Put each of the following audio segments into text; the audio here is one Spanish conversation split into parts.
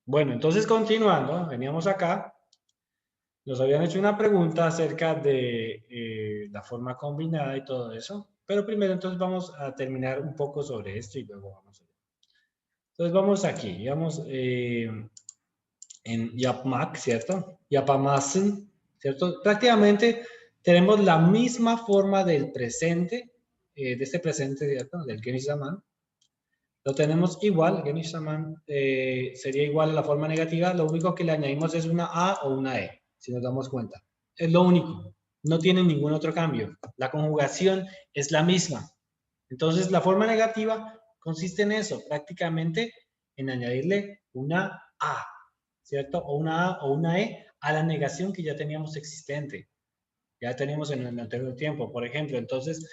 Bueno, entonces continuando, veníamos acá. Nos habían hecho una pregunta acerca de la forma combinada y todo eso. Pero primero entonces vamos a terminar un poco sobre esto y luego vamos a ver. Entonces vamos aquí, vamos en yapmak, ¿cierto? Yapamazsın, ¿cierto? Prácticamente tenemos la misma forma del presente, de este presente, ¿cierto? Del geniş zaman. Lo tenemos igual, geniş zaman sería igual a la forma negativa, lo único que le añadimos es una A o una E, si nos damos cuenta. Es lo único, no tiene ningún otro cambio. La conjugación es la misma. Entonces, la forma negativa consiste en eso, prácticamente en añadirle una A, ¿cierto? O una A o una E a la negación que ya teníamos existente. Ya teníamos en el anterior tiempo, por ejemplo. Entonces,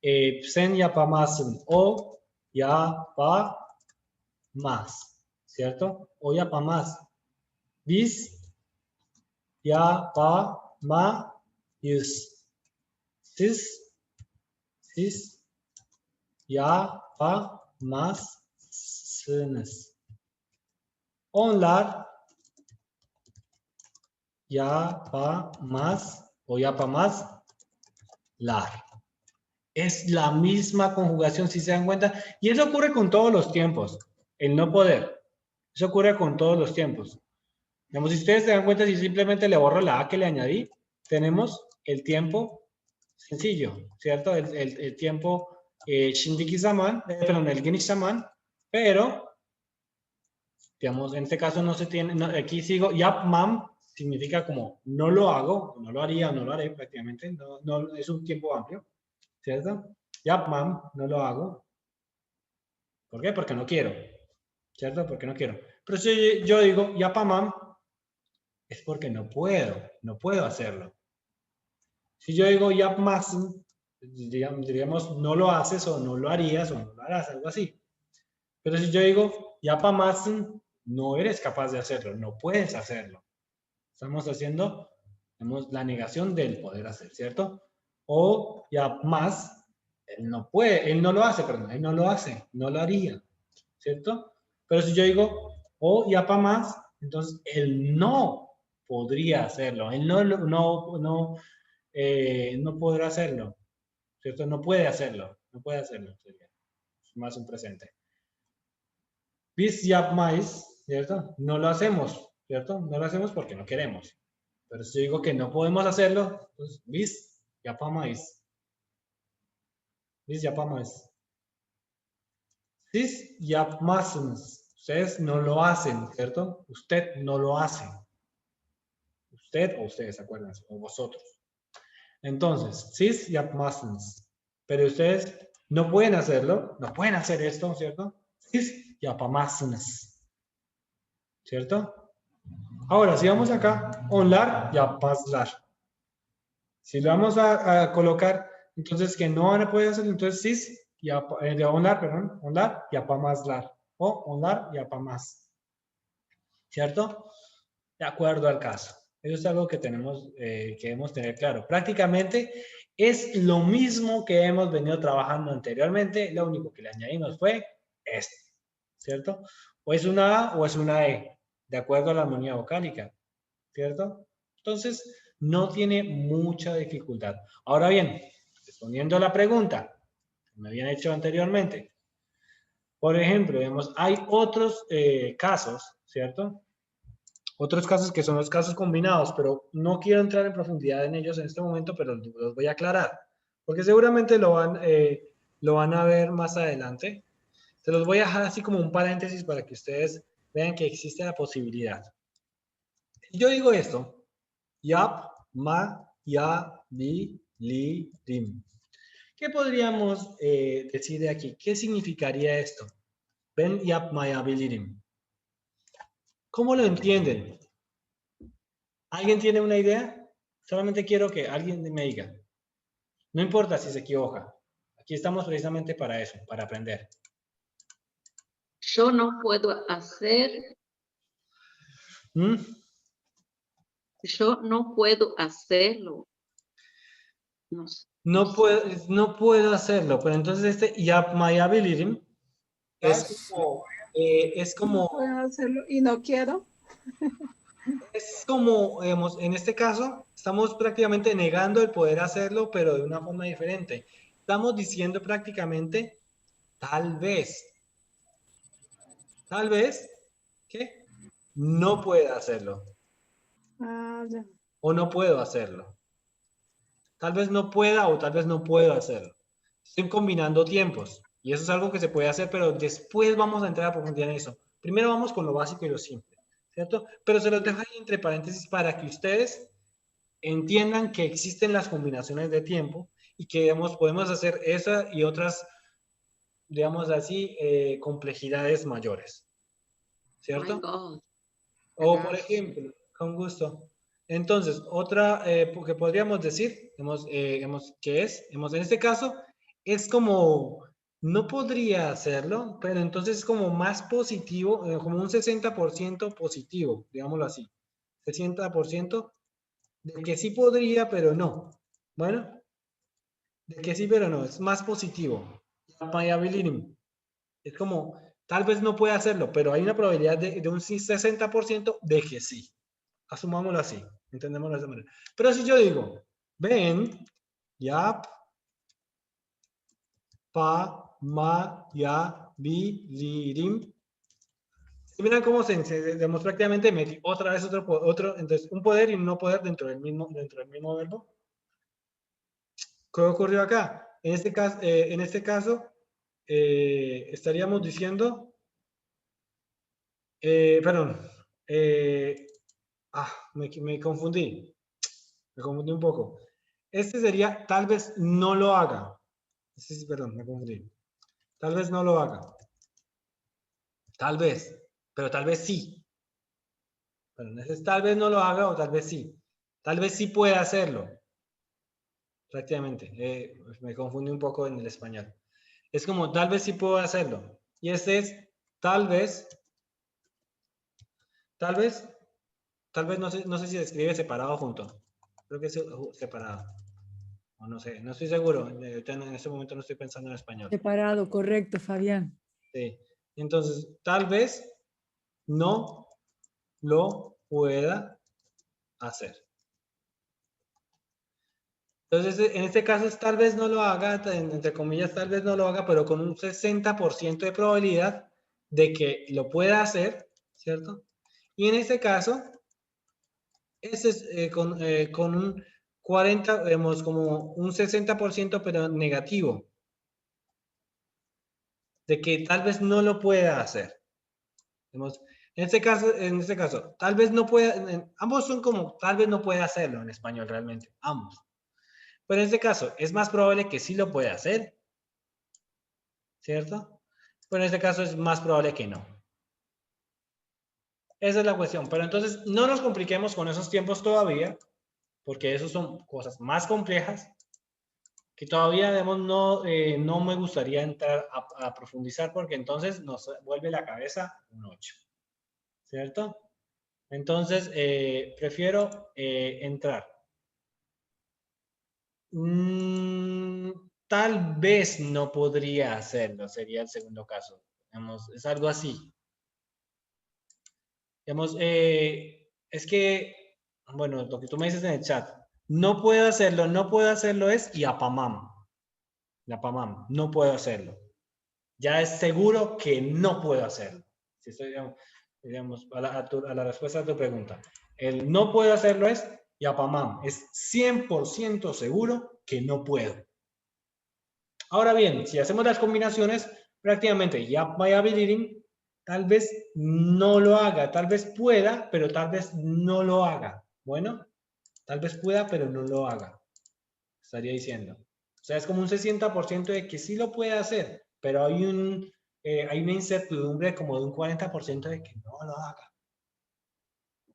sen yapamazsın o yapamaz, ¿cierto? O yapamaz. Biz yapamayız. Siz yapamazsınız. Onlar yapamaz o yapamazlar. Es la misma conjugación, si se dan cuenta. Y eso ocurre con todos los tiempos. El no poder. Eso ocurre con todos los tiempos. Digamos, si ustedes se dan cuenta, si simplemente le borro la A que le añadí, tenemos el tiempo sencillo, ¿cierto? El tiempo şimdiki zaman, perdón, el geniş zaman, pero digamos, en este caso no se tiene, no, aquí sigo, yapmam significa como no lo hago, no lo haría, no lo haré prácticamente, no, no, es un tiempo amplio, ¿cierto? Yapmam, no lo hago. ¿Por qué? Porque no quiero, ¿cierto? Porque no quiero. Pero si yo digo yapamam, es porque no puedo hacerlo. Si yo digo yapmazsın, diríamos no lo haces o no lo harías o no lo harás, algo así. Pero si yo digo yapamazsın, no eres capaz de hacerlo, no puedes hacerlo. Estamos haciendo la negación del poder hacer, ¿cierto? O ya más, él no puede, él no lo hace, perdón, él no lo hace, no lo haría, ¿cierto? Pero si yo digo, o ya para más, entonces él no podría hacerlo, él no podrá hacerlo, ¿cierto? No puede hacerlo, no puede hacerlo, sería más un presente. Biz yapmayız, ¿cierto? No lo hacemos, ¿cierto? No lo hacemos porque no queremos. Pero si digo que no podemos hacerlo, pues biz yapamayız. Biz yapamayız. Siz yapmazsınız. Ustedes no lo hacen, ¿cierto? Usted no lo hace. Usted o ustedes, acuérdense, o vosotros. Entonces, siz yapmazsınız. Pero ustedes no pueden hacerlo, no pueden hacer esto, ¿cierto? Siz yapamazsınız. ¿Cierto? Ahora, si vamos acá, onlar yapmazlar. Si lo vamos a colocar, entonces que no van a poder hacer, entonces sí, de onlar, perdón, onlar yapamazlar. O onlar yapamaz. ¿Cierto? De acuerdo al caso. Eso es algo que tenemos, que debemos tener claro. Prácticamente es lo mismo que hemos venido trabajando anteriormente, lo único que le añadimos fue esto, ¿cierto? O es una A o es una E, de acuerdo a la armonía vocálica, ¿cierto? Entonces, no tiene mucha dificultad. Ahora bien, respondiendo a la pregunta que me habían hecho anteriormente, por ejemplo, digamos, hay otros casos, ¿cierto? Otros casos que son los casos combinados, pero no quiero entrar en profundidad en ellos en este momento, pero los voy a aclarar, porque seguramente lo van a ver más adelante. Se los voy a dejar así como un paréntesis para que ustedes vean que existe la posibilidad. Si yo digo esto, yap, ma, ya, bi, li, rim. ¿Qué podríamos decir de aquí? ¿Qué significaría esto? Ben yap, ma, ya, bi, li, rim. ¿Cómo lo entienden? ¿Alguien tiene una idea? Solamente quiero que alguien me diga. No importa si se equivoca. Aquí estamos precisamente para eso, para aprender. Yo no puedo hacer. ¿Mm? Yo no puedo hacerlo. No sé. No puedo hacerlo, pero entonces este yapmayabilirim es es No como, puedo hacerlo y no quiero. digamos, en este caso, estamos prácticamente negando el poder hacerlo, pero de una forma diferente. Estamos diciendo prácticamente, tal vez, que no pueda hacerlo, Ah, ya. o no puedo hacerlo. Tal vez no pueda o tal vez no puedo hacerlo. Estoy combinando tiempos y eso es algo que se puede hacer, pero después vamos a entrar a profundidad en eso. Primero vamos con lo básico y lo simple, ¿cierto? Pero se los dejo ahí entre paréntesis para que ustedes entiendan que existen las combinaciones de tiempo y que digamos, podemos hacer esa y otras, digamos así, complejidades mayores, My ¿cierto? God. O por Gracias. ejemplo, con gusto. Entonces, otra que podríamos decir, en este caso, es como, no podría hacerlo, pero entonces es como más positivo, como un 60% positivo, digámoslo así. 60% de que sí podría, pero no. Bueno, de que sí, pero no, es más positivo. Mayability. Es como, tal vez no pueda hacerlo, pero hay una probabilidad de un 60% de que sí. Asumámoslo así, entendémoslo de esa manera. Pero si yo digo, ven, yap, pa, ma, ya, bi, li, rim. Y miren cómo se demuestra prácticamente metí otra vez otro, entonces un poder y un no poder dentro del mismo verbo. ¿Qué ocurrió acá? En este caso estaríamos diciendo, perdón, eh, me confundí. Me confundí un poco. Este sería, tal vez no lo haga. Sí, perdón, me confundí. Tal vez no lo haga. Tal vez, pero tal vez sí. Perdón, ese es tal vez no lo haga o tal vez sí. Tal vez sí pueda hacerlo. Prácticamente. Me confundí un poco en el español. Es como, tal vez sí puedo hacerlo. Y este es, tal vez, tal vez, tal vez no sé si se escribe separado o junto. Creo que es separado. O no sé, no estoy seguro. En este momento no estoy pensando en español. Separado, correcto, Fabián. Sí. Entonces, tal vez no lo pueda hacer. Entonces, en este caso, tal vez no lo haga, entre comillas, tal vez no lo haga, pero con un 60% de probabilidad de que lo pueda hacer, ¿cierto? Y en este caso, este es con un 40, vemos como un 60%, pero negativo, de que tal vez no lo pueda hacer. Vemos, en este caso, tal vez no pueda, ambos son como, tal vez no pueda hacerlo en español realmente, ambos. Pero en este caso, es más probable que sí lo pueda hacer, ¿cierto? Pero en este caso es más probable que no. Esa es la cuestión. Pero entonces no nos compliquemos con esos tiempos todavía, porque esos son cosas más complejas que todavía no me gustaría entrar a profundizar porque entonces nos vuelve la cabeza un 8, ¿cierto? Entonces prefiero entrar. Tal vez no podría hacerlo, sería el segundo caso. Digamos, es algo así. Digamos, es que, bueno, lo que tú me dices en el chat, no puedo hacerlo es yapamam. Yapamam, no puedo hacerlo. Ya es seguro que no puedo hacerlo. Si estoy, digamos a la respuesta a tu pregunta. El no puedo hacerlo es yapamam. Es 100% seguro que no puedo. Ahora bien, si hacemos las combinaciones, prácticamente yap mayability, tal vez no lo haga, tal vez pueda, pero tal vez no lo haga. Bueno, tal vez pueda, pero no lo haga. Estaría diciendo. O sea, es como un 60% de que sí lo puede hacer, pero hay una incertidumbre como de un 40% de que no lo haga.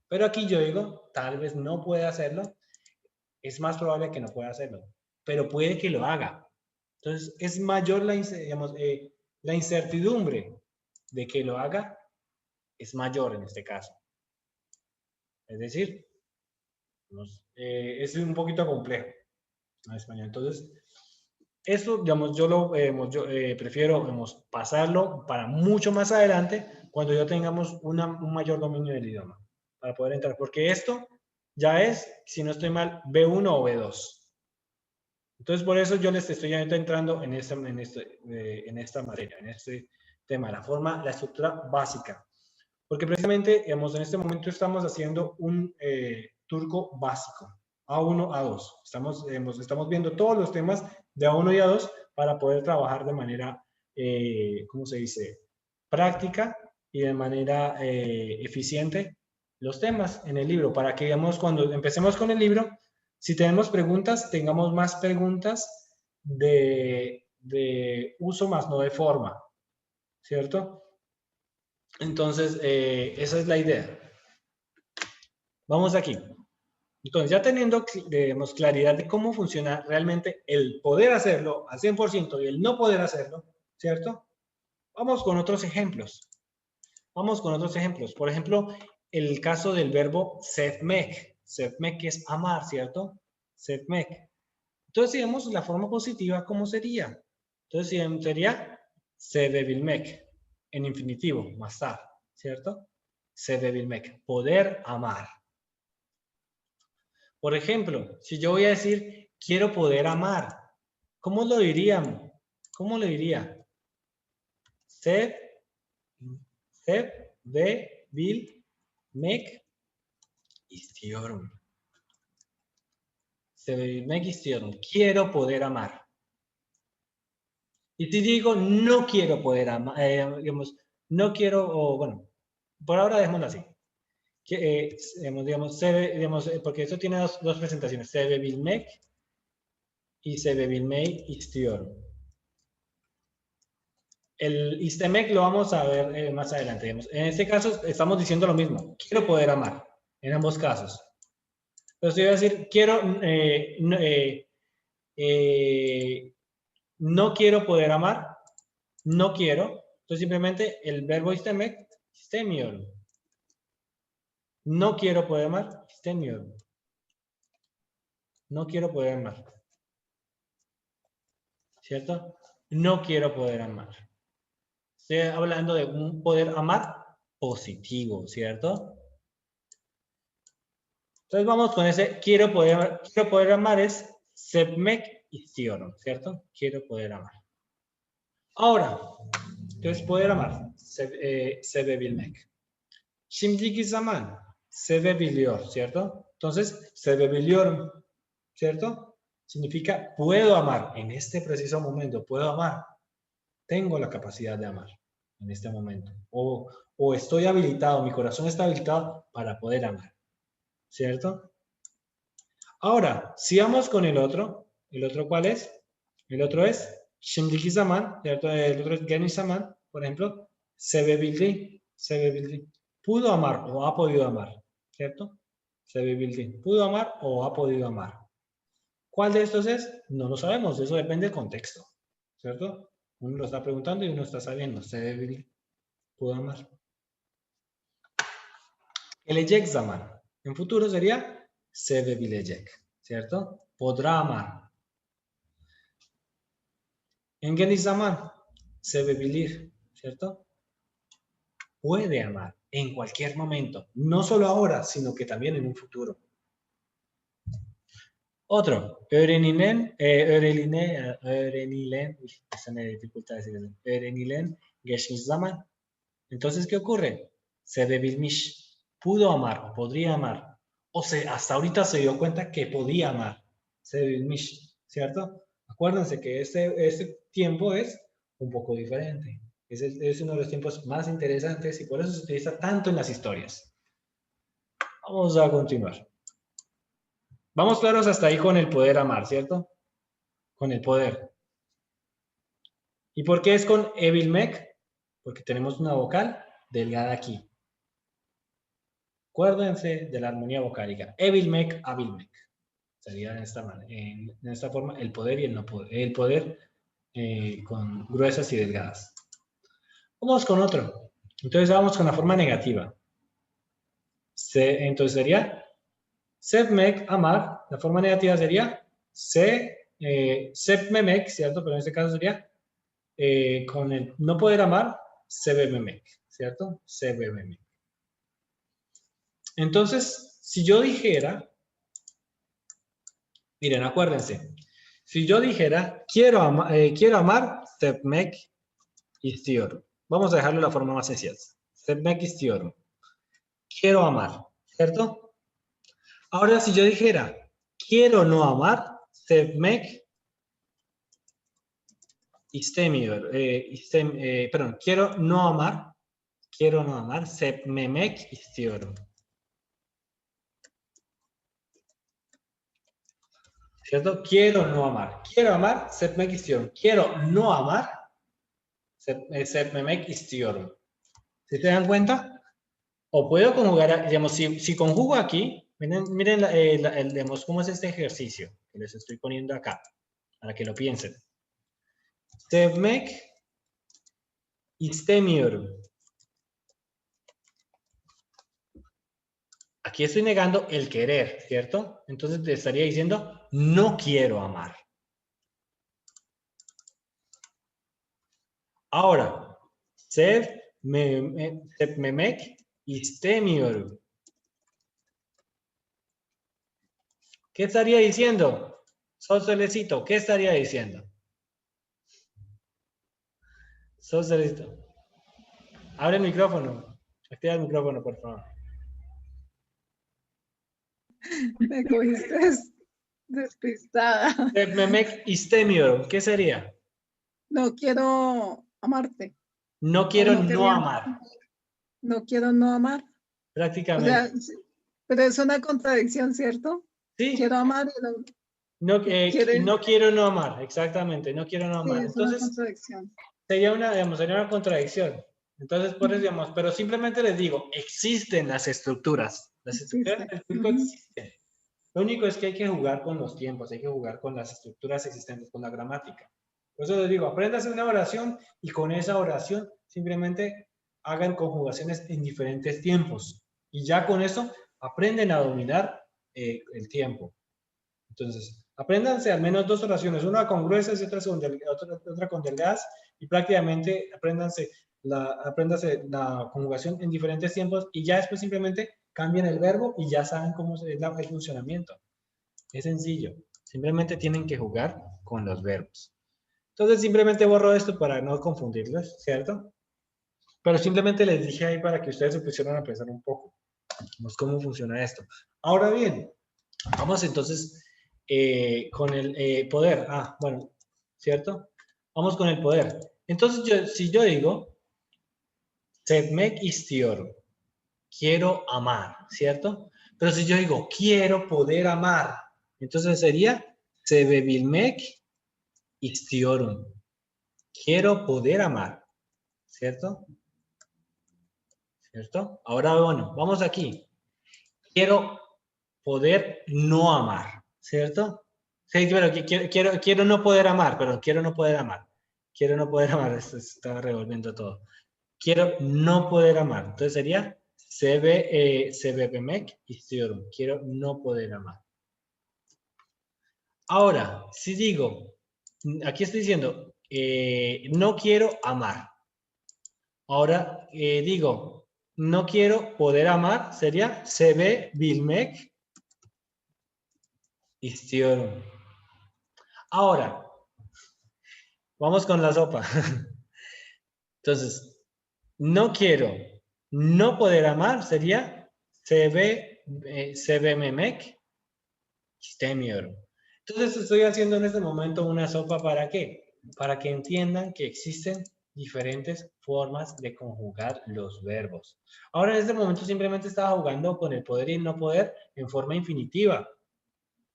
Pero aquí yo digo, tal vez no puede hacerlo, es más probable que no pueda hacerlo, pero puede que lo haga. Entonces, es mayor digamos, la incertidumbre de que lo haga, es mayor en este caso. Es decir, es un poquito complejo en español. Entonces, Eso, digamos, prefiero, digamos, pasarlo para mucho más adelante cuando ya tengamos un mayor dominio del idioma para poder entrar, porque esto ya es, si no estoy mal, B1 o B2. Entonces, por eso yo les estoy entrando en esta materia, en este tema, la estructura básica. Porque precisamente, digamos, en este momento estamos haciendo un turco básico, A1, A2. Estamos viendo todos los temas de A1 y A2 para poder trabajar de manera, ¿cómo se dice?, práctica y de manera eficiente los temas en el libro, para que, digamos, cuando empecemos con el libro, si tenemos preguntas, tengamos más preguntas de uso más no de forma, ¿cierto? Entonces, esa es la idea. Vamos aquí. Entonces, ya teniendo, digamos, claridad de cómo funciona realmente el poder hacerlo al 100% y el no poder hacerlo, ¿cierto? Vamos con otros ejemplos. Por ejemplo, el caso del verbo sevmek. Sevmek es amar, ¿cierto? Sevmek. Entonces, si vemos la forma positiva, ¿cómo sería? Entonces, sería sevebilmek, en infinitivo, masar, ¿cierto? Sevebilmek, poder amar. Por ejemplo, si yo voy a decir, quiero poder amar, ¿cómo lo diríamos? ¿Cómo lo diría? Sevebilmek istiyorum. Sevebilmek istiyorum. Quiero poder amar. Y si digo, no quiero poder amar, digamos, no quiero, o bueno, por ahora dejémoslo así. Porque esto tiene dos presentaciones, sevebilmek y sevebilmey istiyorum. El istemek lo vamos a ver más adelante. Digamos. En este caso estamos diciendo lo mismo, quiero poder amar, en ambos casos. Entonces yo voy a decir, no quiero poder amar, no quiero. Entonces simplemente el verbo istemek, istemiyorum. No quiero poder amar, istemiyorum. No quiero poder amar. ¿Cierto? No quiero poder amar. Estoy hablando de un poder amar positivo, ¿cierto? Entonces vamos con ese quiero poder amar es sevmek istiyorum, ¿cierto? Quiero poder amar. Ahora, entonces poder amar, sevebilmek. Şimdiki zaman, sevebiliyor, ¿cierto? Entonces, sevebiliyorum, ¿cierto? Significa puedo amar, en este preciso momento, puedo amar. Tengo la capacidad de amar en este momento. O estoy habilitado, mi corazón está habilitado para poder amar, ¿cierto? Ahora, si vamos con el otro ¿cuál es? El otro es şimdiki zaman, ¿cierto? El otro es geniş zaman, por ejemplo, sevebildi. Pudo amar o ha podido amar, ¿cierto? Sevebildi. Pudo amar o ha podido amar. ¿Cuál de estos es? No lo sabemos, eso depende del contexto, ¿cierto? Uno lo está preguntando y uno está sabiendo, sevebildi. Pudo amar. Gelecek zaman. En futuro sería sevebilecek, ¿cierto? Podrá amar. En geniş zaman, sevebilir, ¿cierto? Puede amar en cualquier momento, no solo ahora, sino que también en un futuro. Otro, öğrenilen, esa me dificulta decirlo, öğrenilen geçmiş zaman. Entonces, ¿qué ocurre? Sevebilmiş, pudo amar, o podría amar, hasta ahorita se dio cuenta que podía amar, sevebilmiş, ¿cierto? Acuérdense que este tiempo es un poco diferente. Es uno de los tiempos más interesantes y por eso se utiliza tanto en las historias. Vamos a continuar. Vamos claros hasta ahí con el poder amar, ¿cierto? Con el poder. ¿Y por qué es con ebilmek? Porque tenemos una vocal delgada aquí. Acuérdense de la armonía vocálica. Ebilmek, abilmek. Sería en esta forma el poder y el no poder. El poder con gruesas y delgadas. Vamos con otro. Entonces vamos con la forma negativa. Entonces sería sevmek, amar. La forma negativa sería sep memek, ¿cierto? Pero en este caso sería con el no poder amar, sebe memek, ¿cierto? Sebe memek. Entonces, si yo dijera, miren, acuérdense, si yo dijera, quiero amar, sepmek istiyorum. Vamos a dejarlo de la forma más sencilla. Sepmek istiyorum. Quiero amar, ¿cierto? Ahora, si yo dijera, quiero no amar, sepmek istemiyorum. Perdón, quiero no amar, sepmemek istiyorum. ¿Cierto? Quiero no amar. Quiero amar, sepmek istiyorum. Quiero no amar, sepmemek istiyorum. ¿Sí te dan cuenta? O puedo conjugar, digamos, si conjugo aquí, miren digamos, cómo es este ejercicio que les estoy poniendo acá, para que lo piensen. Sevmek istemiyorum. Aquí estoy negando el querer, ¿cierto? Entonces te estaría diciendo, no quiero amar. Ahora, sevmemek istemiyorum. ¿Qué estaría diciendo? Solecito, ¿qué estaría diciendo? Solecito. Abre el micrófono. Activa el micrófono, por favor. Me cogiste despistada. Sevmemek istemiyorum. ¿Qué sería? No quiero amarte. No quiero no no quería. amar. No quiero no amar. O Prácticamente. sea, pero es una contradicción, ¿cierto? Sí. Quiero amar y no. No, Quiere- no quiero no amar. Exactamente. No quiero no Sí, amar. es una Entonces, contradicción. sería una contradicción. Entonces, por eso, digamos, pero simplemente les digo, existen las estructuras. Las estructuras Existe. del público existen. Lo único es que hay que jugar con los tiempos, hay que jugar con las estructuras existentes, con la gramática. Por eso les digo, apréndase una oración y con esa oración simplemente hagan conjugaciones en diferentes tiempos. Y ya con eso aprenden a dominar el tiempo. Entonces, apréndanse al menos 2 oraciones, una con gruesas y otra con delgadas, y prácticamente apréndanse la conjugación en diferentes tiempos y ya después simplemente cambian el verbo y ya saben cómo es el funcionamiento. Es sencillo. Simplemente tienen que jugar con los verbos. Entonces simplemente borro esto para no confundirlos, ¿cierto? Pero simplemente les dije ahí para que ustedes se pusieran a pensar un poco cómo funciona esto. Ahora bien, vamos entonces con el poder. Bueno, ¿cierto? Vamos con el poder. Entonces, si yo digo, sevmek istiyorum, quiero amar, ¿cierto? Pero si yo digo, quiero poder amar, entonces sería, sevebilmek istiyorum. Quiero poder amar, ¿cierto? ¿Cierto? Ahora, bueno, vamos aquí. Quiero poder no amar, ¿cierto? Sí, pero quiero no poder amar, pero quiero no poder amar. Quiero no poder amar, esto se está revolviendo todo. Quiero no poder amar. Entonces sería sevebilmek istiyorum. Quiero no poder amar. Ahora, si digo, aquí estoy diciendo, no quiero amar. Ahora digo, no quiero poder amar, sería sevebilmek istiyorum. Ahora, vamos con la sopa. Entonces, no quiero no poder amar, sería sevememek istemiyorum. Entonces estoy haciendo en este momento una sopa, ¿para qué? Para que entiendan que existen diferentes formas de conjugar los verbos. Ahora en este momento simplemente estaba jugando con el poder y el no poder en forma infinitiva.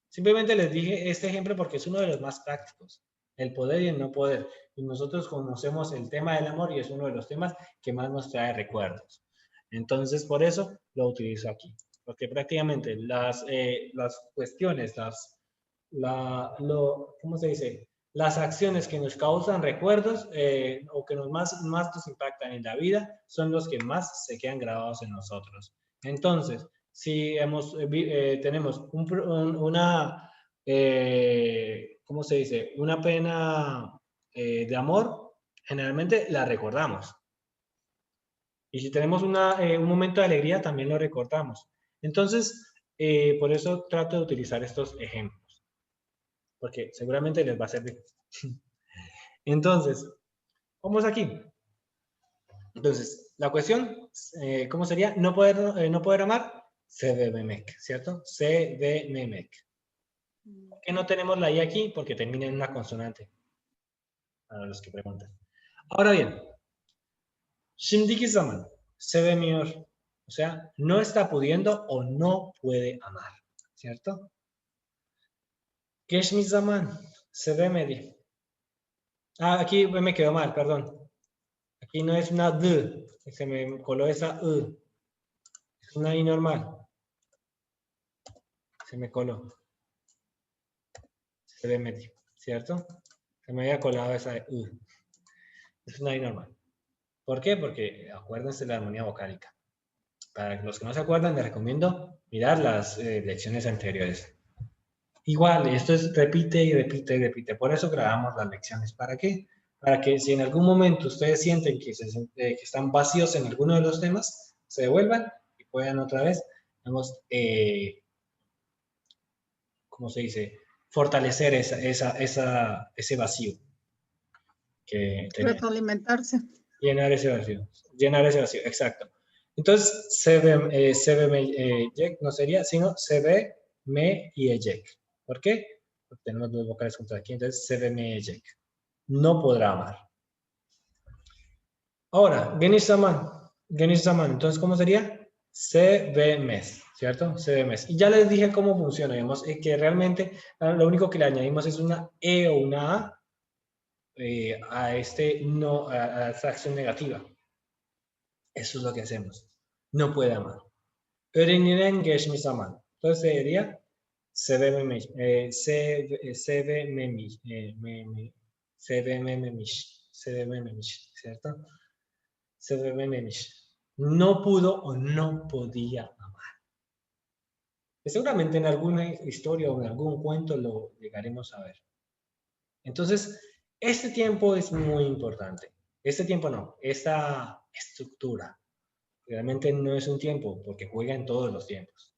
Simplemente les dije este ejemplo porque es uno de los más prácticos. El poder y el no poder. Y nosotros conocemos el tema del amor y es uno de los temas que más nos trae recuerdos. Entonces por eso lo utilizo aquí. Porque prácticamente las cuestiones, ¿cómo se dice? Las acciones que nos causan recuerdos o que más nos impactan en la vida son los que más se quedan grabados en nosotros. Entonces, si tenemos ¿cómo se dice? Una pena de amor, generalmente la recordamos. Y si tenemos un momento de alegría, también lo recordamos. Entonces, por eso trato de utilizar estos ejemplos, porque seguramente les va a servir. Entonces, vamos aquí. Entonces, la cuestión, ¿cómo sería? No poder amar, se debe mec, ¿cierto? Se debe mec. ¿Por qué no tenemos la I aquí? Porque termina en una consonante. Para los que preguntan. Ahora bien, şimdiki zaman, sevemiyor. O sea, no está pudiendo o no puede amar, ¿cierto? Geçmiş zaman, sevemedi. Ah, aquí me quedó mal, perdón. Aquí no es una D, se me coló esa U. Es una I normal. Se me coló. Sevemedi, ¿cierto? Se me había colado esa U. Es una I normal. ¿Por qué? Porque acuérdense de la armonía vocálica. Para los que no se acuerdan, les recomiendo mirar las lecciones anteriores. Igual, esto es repite y repite y repite. Por eso grabamos las lecciones. ¿Para qué? Para que si en algún momento ustedes sienten que están vacíos en alguno de los temas, se devuelvan y puedan otra vez, digamos, ¿cómo se dice? Fortalecer ese vacío que tenían. Retroalimentarse. Llenar ese vacío, exacto. Entonces, no sería, sino se ve, me y ejek. ¿Por qué? Porque tenemos dos vocales juntas aquí, entonces se ve, me, ejek. No podrá amar. Ahora, geniş zaman, entonces, ¿cómo sería? Se ve mes, ¿cierto? Se ve mes. Y ya les dije cómo funciona, vemos que realmente lo único que le añadimos es una E o una A a esta acción negativa. Eso es lo que hacemos. No puede amar. Öğrenilen geçmiş zaman. Entonces sería sevememiş, sevememiş, ¿cierto? Sevememiş. No pudo o no podía amar. Seguramente en alguna historia o en algún cuento lo llegaremos a ver. Entonces, este tiempo es muy importante. Este tiempo no, esta estructura. Realmente no es un tiempo, porque juega en todos los tiempos.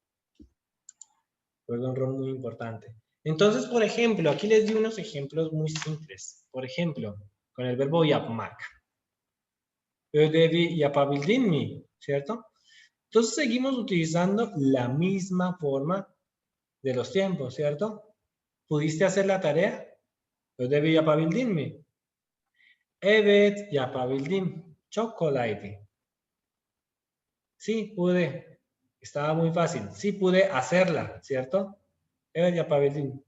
Juega un rol muy importante. Entonces, por ejemplo, aquí les di unos ejemplos muy simples. Por ejemplo, con el verbo yapmak. Ödevi yapabildin mi, ¿cierto? Entonces seguimos utilizando la misma forma de los tiempos, ¿cierto? ¿Pudiste hacer la tarea? Ödevi yapabildin mi? Evet, yapabildim. Çok kolaydı. Sí, pude. Estaba muy fácil. Sí, pude hacerla, ¿cierto? Evet, yapabildim.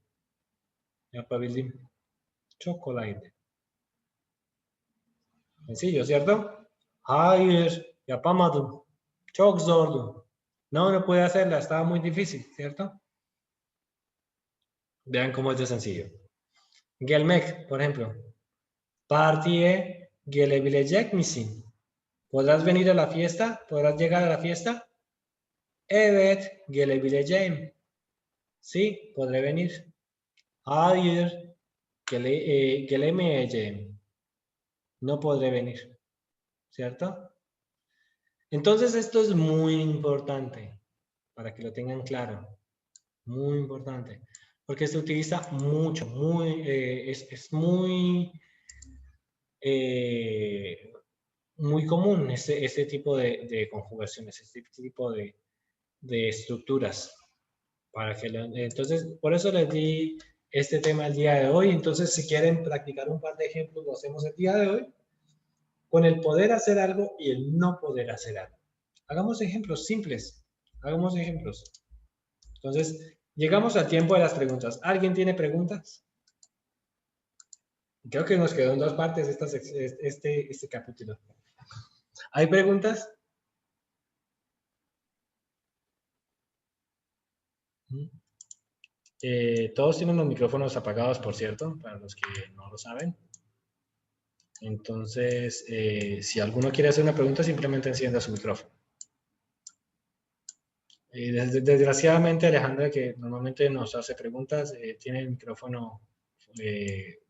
Yapabildim. Çok kolaydı. Sencillo, ¿cierto? Hayır, yapamadım. Çok zordu. No, no pude hacerla, estaba muy difícil, ¿cierto? Vean cómo es de sencillo. Gelmek, por ejemplo. Partiye gelebilecek misin? ¿Podrás venir a la fiesta? ¿Podrás llegar a la fiesta? Evet, gelebileceğim. Sí, podré venir. Hayır, gelemeyeceğim. No podré venir. ¿Cierto? Entonces esto es muy importante para que lo tengan claro. Muy importante. Porque se utiliza mucho, es muy, muy común este tipo de conjugaciones, este tipo de estructuras. Entonces, por eso les di este tema el día de hoy. Entonces, si quieren practicar un par de ejemplos, lo hacemos el día de hoy. Con el poder hacer algo y el no poder hacer algo. Hagamos ejemplos simples. Hagamos ejemplos. Entonces, llegamos al tiempo de las preguntas. ¿Alguien tiene preguntas? Creo que nos quedó en dos partes este capítulo. ¿Hay preguntas? Todos tienen los micrófonos apagados, por cierto, para los que no lo saben. Entonces, si alguno quiere hacer una pregunta, simplemente encienda su micrófono. Desgraciadamente, Alejandra, que normalmente nos hace preguntas, tiene el micrófono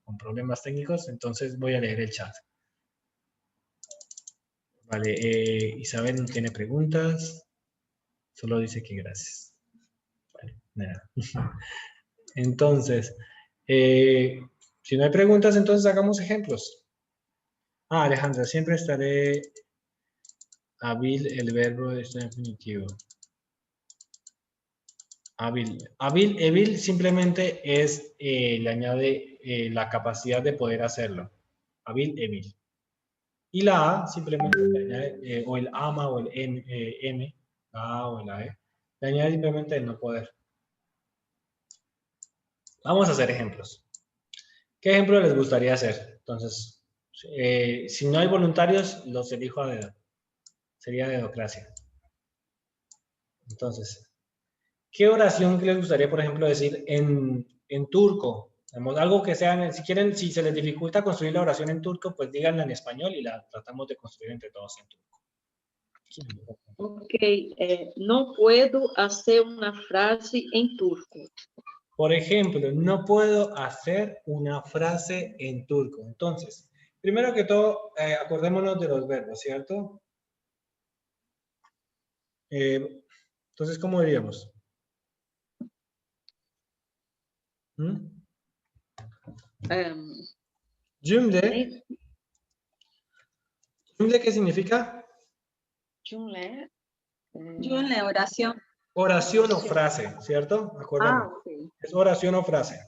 con problemas técnicos, entonces voy a leer el chat. Vale, Isabel no tiene preguntas, solo dice que gracias. Vale, nada. Entonces, si no hay preguntas, entonces hagamos ejemplos. Alejandra, siempre estaré hábil, el verbo está infinitivo. Hábil. Hábil simplemente es, le añade la capacidad de poder hacerlo. Hábil. Y la A simplemente le añade, o el ama o el M, la A o la E, le añade simplemente el no poder. Vamos a hacer ejemplos. ¿Qué ejemplo les gustaría hacer? Entonces, si no hay voluntarios, los elijo a dedo. Sería dedocracia. Entonces, ¿qué oración les gustaría, por ejemplo, decir en turco? Algo que sea, si quieren, si se les dificulta construir la oración en turco, pues díganla en español y la tratamos de construir entre todos en turco. Ok, no puedo hacer una frase en turco. Por ejemplo, no puedo hacer una frase en turco. Entonces, primero que todo, acordémonos de los verbos, ¿cierto? Entonces, ¿cómo diríamos? Cümle. ¿Cümle qué significa? Cümle. Cümle, oración. Oración o frase, ¿cierto? Acordémonos. Ok. Es oración o frase.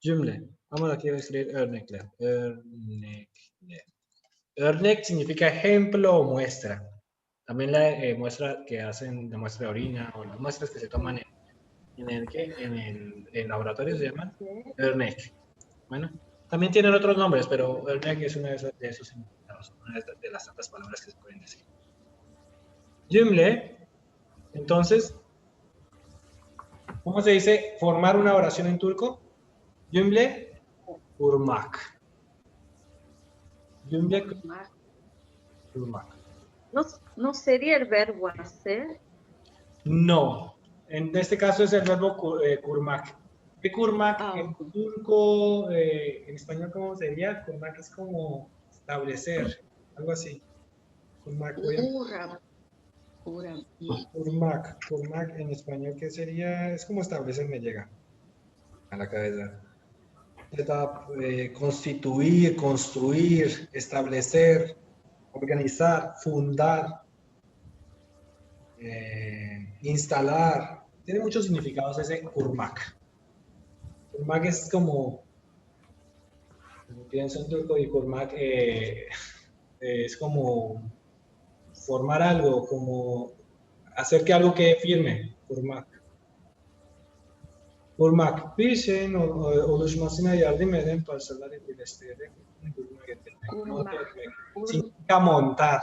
Cümle. Vamos aquí a escribir örnekler. Örnek significa ejemplo o muestra. También la muestra que hacen de muestra de orina o las muestras que se toman en el laboratorio se llaman örnek. Bueno, también tienen otros nombres, pero örnek es una de esos significados, una de las tantas palabras que se pueden decir. Cümle, entonces, ¿cómo se dice formar una oración en turco? Cümle kurmak. Cümle kurmak. ¿No sería el verbo hacer? No, en este caso es el verbo kurmak. ¿Qué kurmak en turco, en español cómo sería? Kurmak es como establecer, algo así. Kurmak, kurmak en español, ¿qué sería? Es como establecer, me llega a la cabeza. Constituir, construir, establecer, organizar, fundar, instalar. Tiene muchos significados ese kurmak. Kurmak es como, pienso en turco y kurmak es como formar algo, como hacer que algo quede firme. Kurmak bir şeyin oluşmasına yardım eden parçaları birleştirerek duruma getirmek. Monte etmek. Significa montar,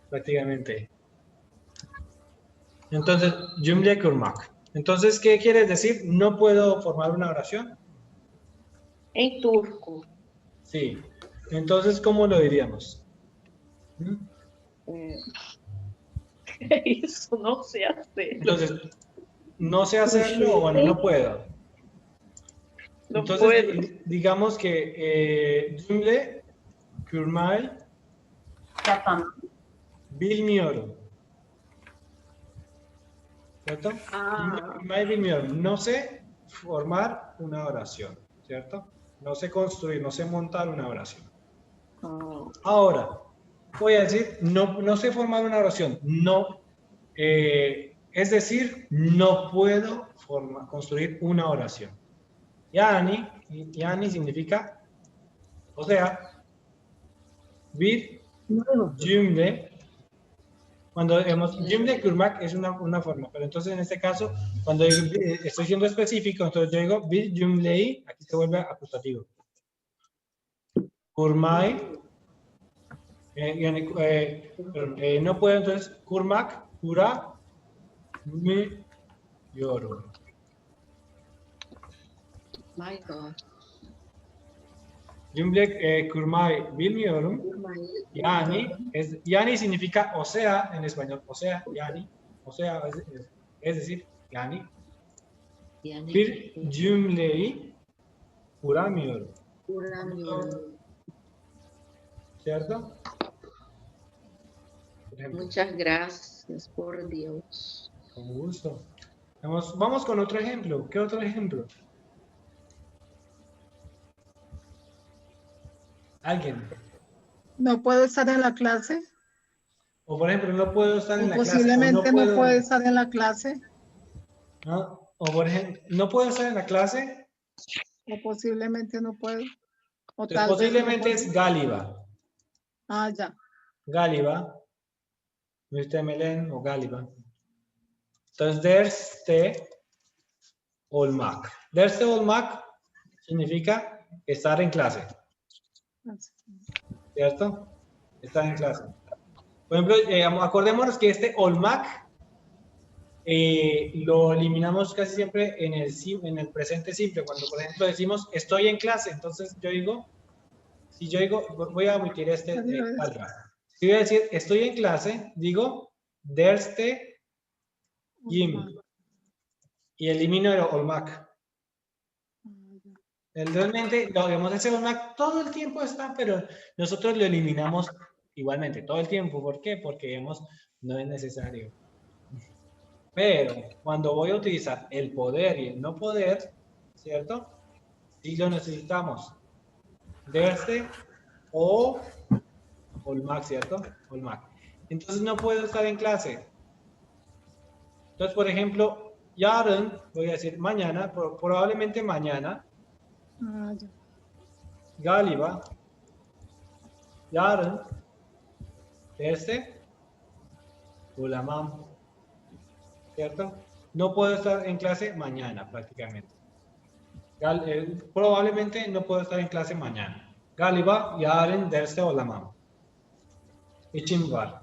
prácticamente. Entonces, cümle kurmak. Entonces, ¿qué quiere decir? ¿No puedo formar una oración? En turco. Sí. Entonces, ¿cómo lo diríamos? Eso no sé hacer. Entonces, no sé hacerlo o bueno, no puedo. No Entonces, puedo. digamos que cümle kurmayı bilmiyorum. ¿Cierto? Bilmiyorum. No sé formar una oración, ¿cierto? No sé construir, no sé montar una oración. Ahora, voy a decir, no sé formar una oración. No, es decir, no puedo construir una oración. Yani significa, o sea, bir cümle. Cuando cümle kurmak es una forma, pero entonces en este caso, cuando estoy siendo específico, entonces yo digo bir cümleyi, aquí se vuelve acusativo. Kurmayı, no puedo entonces kurmak, kuramıyorum. My God. Cümle kurmayı bilmiyorum. Yani significa o sea en español, o sea, yani. O sea, es decir, yani Yani bir cümleyi kuramıyorum. kuramıyorum. ¿Cierto? Por ejemplo, Muchas gracias, por Dios. con gusto. Vamos con otro ejemplo. ¿Qué otro ejemplo? ¿Alguien? No puedo estar en la clase. O por ejemplo, no puedo estar en O la clase. O no posiblemente no puedo. puede estar en la clase. ¿No? O por ejemplo, no puedo estar en la clase. O posiblemente no puedo. O Entonces, tal vez no posiblemente puedo. es Gáliba. Ah, ya. Gáliba. Muhtemelen o Gáliba. Entonces, derste olmak. Derste olmak significa estar en clase. ¿Cierto? Estar en clase. Por ejemplo, acordémonos que este olmak lo eliminamos casi siempre en el presente simple. Cuando, por ejemplo, decimos estoy en clase, entonces yo digo, si yo digo, voy a omitir este Gáliba. Si voy a decir estoy en clase, digo derste yim y elimino el olmak. Realmente, lo digamos, ese olmak todo el tiempo está, pero nosotros lo eliminamos igualmente, todo el tiempo. ¿Por qué? Porque digamos, no es necesario. Pero cuando voy a utilizar el poder y el no poder, ¿cierto? Sí lo necesitamos. Derste o olmak, ¿cierto? Olmak. Entonces no puedo estar en clase. Entonces, por ejemplo, yarın, voy a decir mañana, probablemente mañana, Ah, ya. galiba, yarın, derste, ulamam, ¿cierto? No puedo estar en clase mañana, prácticamente. Probablemente no puedo estar en clase mañana. Galiba, yarın derste olamam. İşim var.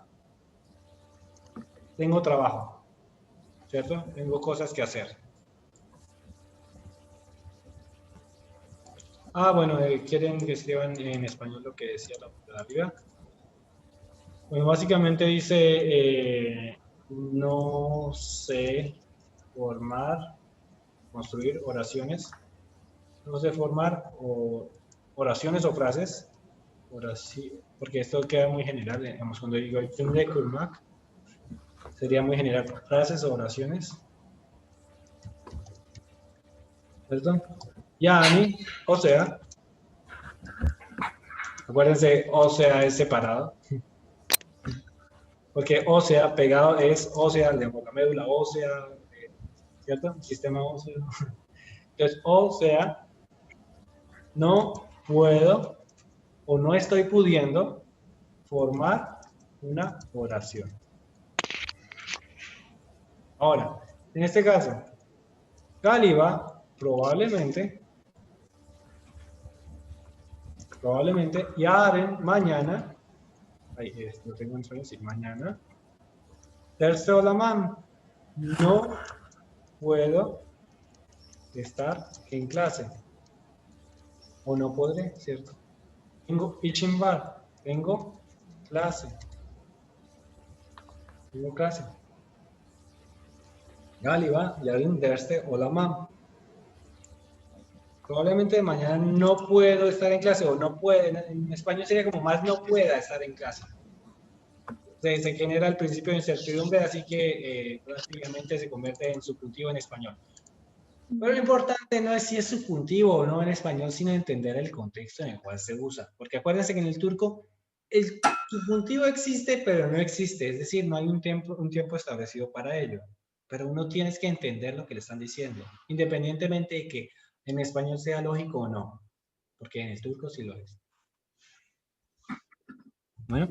Tengo trabajo, ¿cierto? Tengo cosas que hacer. Ah, bueno, quieren que escriban en español lo que decía la Biblia. Bueno, básicamente dice, no sé formar, construir oraciones. No sé formar oraciones o frases. Porque esto queda muy general. Digamos, cuando digo cümle kurmak, sería muy general. Frases o oraciones. ¿Cierto? Yani, o sea. Acuérdense, o sea es separado. Porque ósea pegado es ósea, digamos, la médula ósea, ¿cierto? Sistema óseo. Entonces, o sea, no puedo o no estoy pudiendo formar una oración. Ahora, en este caso, Galiba probablemente, yarın, mañana, lo tengo en español, sí, mañana, derste olamam, no puedo estar en clase. O no podré, ¿cierto? Tengo işim var. Tengo clase. Tengo clase. Galiba, yarın derste olamam. Probablemente mañana no puedo estar en clase o no puede. En español sería como más no pueda estar en clase. Se genera el principio de incertidumbre, así que prácticamente se convierte en subjuntivo en español. Pero lo importante no es si es subjuntivo o no en español, sino entender el contexto en el cual se usa. Porque acuérdense que en el turco el subjuntivo existe, pero no existe. Es decir, no hay un tiempo establecido para ello. Pero uno tiene que entender lo que le están diciendo, independientemente de que en español sea lógico o no. Porque en el turco sí lo es. Bueno,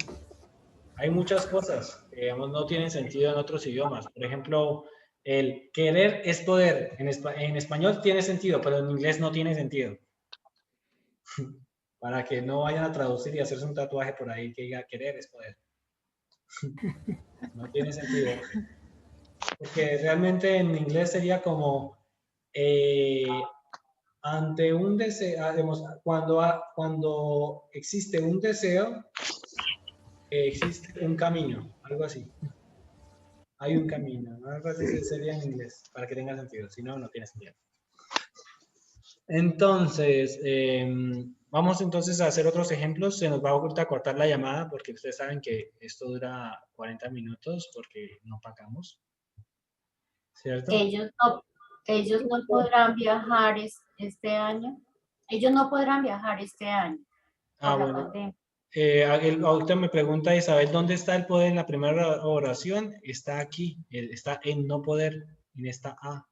hay muchas cosas que digamos, no tienen sentido en otros idiomas. Por ejemplo, el querer es poder. En español tiene sentido, pero en inglés no tiene sentido. Para que no vayan a traducir y hacerse un tatuaje por ahí que diga querer es poder. No tiene sentido. Porque realmente en inglés sería como ante un deseo, digamos, cuando existe un deseo, existe un camino, algo así. Hay un camino. Más fácil sería en inglés, para que tenga sentido. Si no, no tiene sentido. Más fácil sería en inglés, para que tenga sentido. Si no, no tiene sentido. Entonces, vamos entonces a hacer otros ejemplos. Se nos va a cortar la llamada porque ustedes saben que esto dura 40 minutos porque no pagamos. ¿Cierto? Ellos no podrán viajar este año. Ellos no podrán viajar este año. Ah, por la bueno. pandemia. Ahorita me pregunta Isabel, ¿dónde está el poder en la primera oración? Está aquí, está en no poder, en esta A.